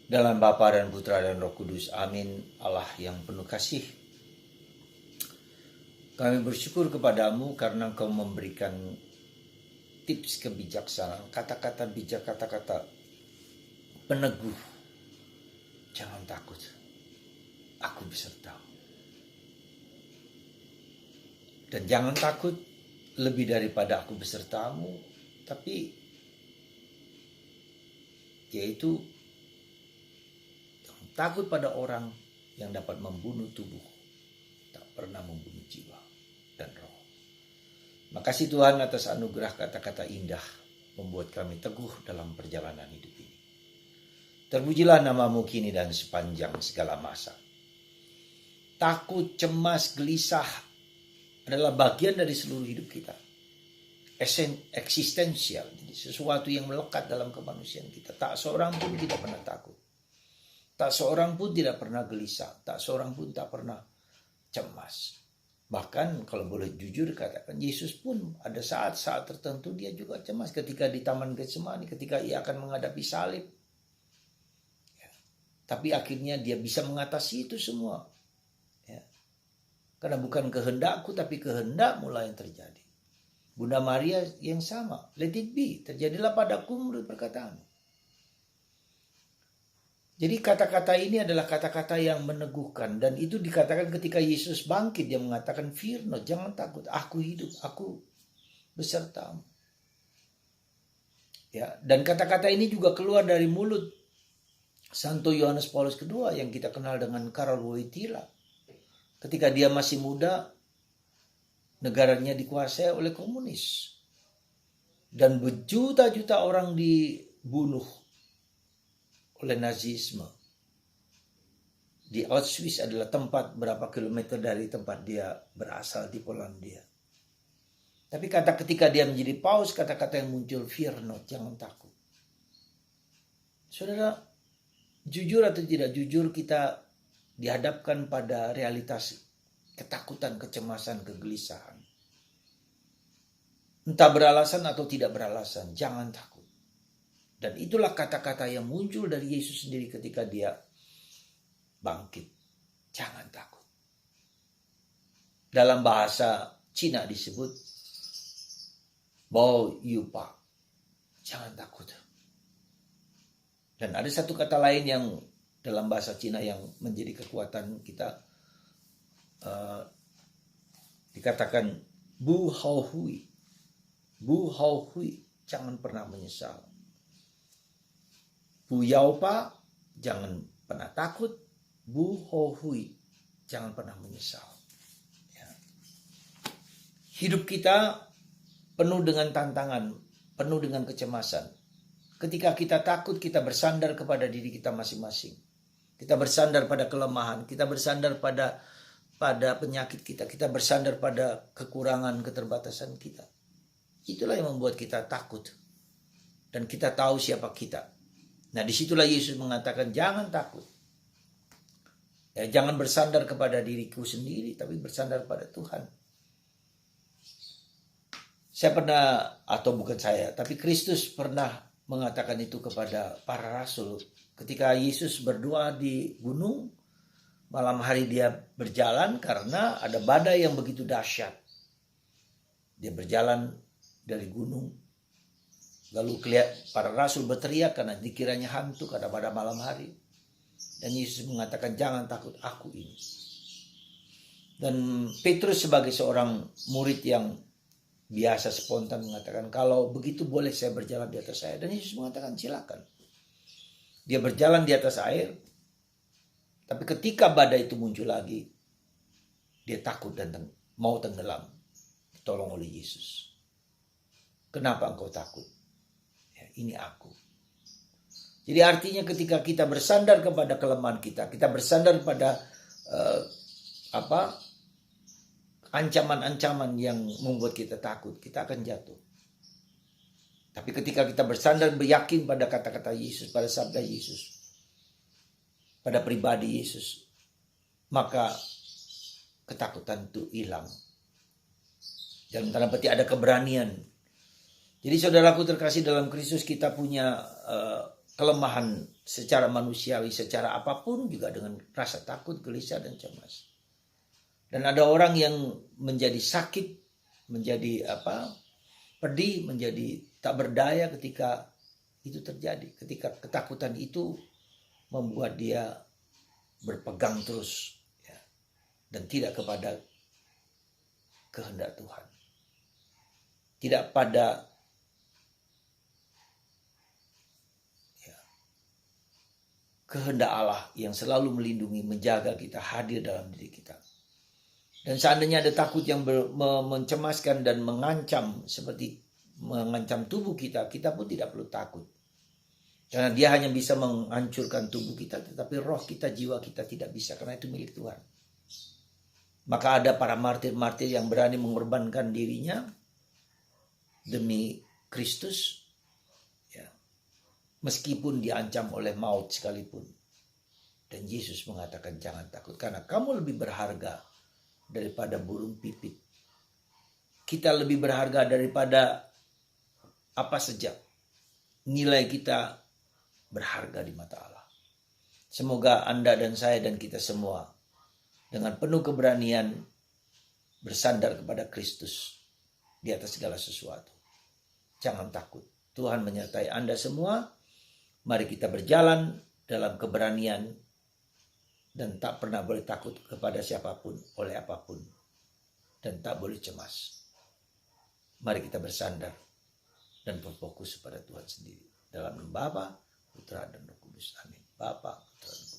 Dalam Bapa dan Putra dan Roh Kudus. Amin. Allah yang penuh kasih, kami bersyukur kepadamu karena Engkau memberikan tips kebijaksanaan, kata-kata bijak, kata-kata peneguh. Jangan takut, aku besertamu. Dan jangan takut lebih daripada aku besertamu, tapi yaitu takut pada orang yang dapat membunuh tubuh, tak pernah membunuh jiwa dan roh. Makasih Tuhan atas anugerah kata-kata indah membuat kami teguh dalam perjalanan hidup ini. Terpujilah namamu kini dan sepanjang segala masa. Takut, cemas, gelisah adalah bagian dari seluruh hidup kita. Eksistensial, jadi sesuatu yang melekat dalam kemanusiaan kita. Tak seorang pun tidak pernah takut. Tak seorang pun tidak pernah gelisah. Tak seorang pun tak pernah cemas. Bahkan kalau boleh jujur katakan, Yesus pun ada saat-saat tertentu dia juga cemas. Ketika di Taman Getsemani, ketika ia akan menghadapi salib. Ya. Tapi akhirnya dia bisa mengatasi itu semua. Ya. Karena bukan kehendakku, tapi kehendakmu lah yang terjadi. Bunda Maria yang sama. Let it be. Terjadilah padaku menurut perkataanmu. Jadi kata-kata ini adalah kata-kata yang meneguhkan. Dan itu dikatakan ketika Yesus bangkit. Dia mengatakan, fear not, jangan takut. Aku hidup, aku besertamu. Ya, dan kata-kata ini juga keluar dari mulut Santo Yohanes Paulus II yang kita kenal dengan Karol Wojtyla. Ketika dia masih muda, negaranya dikuasai oleh komunis. Dan berjuta-juta orang dibunuh oleh Nazisme. Di Auschwitz adalah tempat berapa kilometer dari tempat dia berasal di Polandia. Tapi ketika dia menjadi paus, kata-kata yang muncul, fear not, jangan takut. Saudara, jujur atau tidak jujur, kita dihadapkan pada realitas ketakutan, kecemasan, kegelisahan. Entah beralasan atau tidak beralasan, jangan takut. Dan itulah kata-kata yang muncul dari Yesus sendiri ketika dia bangkit. Jangan takut. Dalam bahasa Cina disebut Bao Yupa. Jangan takut. Dan ada satu kata lain yang dalam bahasa Cina yang menjadi kekuatan kita. Dikatakan Bu Hao Hui. Bu Hao Hui. Jangan pernah menyesal. Bu Yao Pa, jangan pernah takut. Bu Ho Hui, jangan pernah menyesal. Ya. Hidup kita penuh dengan tantangan, penuh dengan kecemasan. Ketika kita takut, kita bersandar kepada diri kita masing-masing. Kita bersandar pada kelemahan, kita bersandar pada penyakit kita, kita bersandar pada kekurangan, keterbatasan kita. Itulah yang membuat kita takut. Dan kita tahu siapa kita. Nah, disitulah Yesus mengatakan jangan takut. Ya, jangan bersandar kepada diriku sendiri, tapi bersandar pada Tuhan. Saya pernah, atau bukan saya, tapi Kristus pernah mengatakan itu kepada para rasul. Ketika Yesus berdoa di gunung, malam hari dia berjalan karena ada badai yang begitu dahsyat. Dia berjalan dari gunung. Lalu para rasul berteriak karena dikiranya hantu karena pada malam hari. Dan Yesus mengatakan jangan takut, aku ini. Dan Petrus sebagai seorang murid yang biasa spontan mengatakan kalau begitu boleh saya berjalan di atas air. Dan Yesus mengatakan silakan. Dia berjalan di atas air. Tapi ketika badai itu muncul lagi, dia takut dan mau tenggelam. Ditolong oleh Yesus. Kenapa engkau takut? Ini aku. Jadi artinya ketika kita bersandar kepada kelemahan kita bersandar pada ancaman-ancaman yang membuat kita takut, kita akan jatuh. Tapi ketika kita bersandar yakin pada kata-kata Yesus, pada sabda Yesus, pada pribadi Yesus, maka ketakutan itu hilang. Dalam tanda petik ada keberanian. Jadi saudaraku terkasih dalam Kristus, kita punya kelemahan secara manusiawi, secara apapun, juga dengan rasa takut, gelisah, dan cemas. Dan ada orang yang menjadi sakit, menjadi pedih, menjadi tak berdaya ketika itu terjadi. Ketika ketakutan itu membuat dia berpegang terus, ya, dan tidak kepada kehendak Tuhan, tidak pada kehendak Allah yang selalu melindungi, menjaga kita, hadir dalam diri kita. Dan seandainya ada takut yang mencemaskan dan mengancam, seperti mengancam tubuh kita, kita pun tidak perlu takut. Karena dia hanya bisa menghancurkan tubuh kita, tetapi roh kita, jiwa kita tidak bisa, karena itu milik Tuhan. Maka ada para martir-martir yang berani mengorbankan dirinya demi Kristus, ya, meskipun diancam oleh maut sekalipun. Dan Yesus mengatakan, jangan takut, karena kamu lebih berharga daripada burung pipit. Kita lebih berharga daripada apa saja. Nilai kita berharga di mata Allah. Semoga Anda dan saya dan kita semua dengan penuh keberanian bersandar kepada Kristus di atas segala sesuatu. Jangan takut. Tuhan menyertai Anda semua. Mari kita berjalan dalam keberanian dan tak pernah boleh takut kepada siapapun, oleh apapun, dan tak boleh cemas. Mari kita bersandar dan berfokus pada Tuhan sendiri. Dalam nama Bapa, Putra, dan Roh Kudus. Amin. Bapa, Putra, dan Roh Kudus.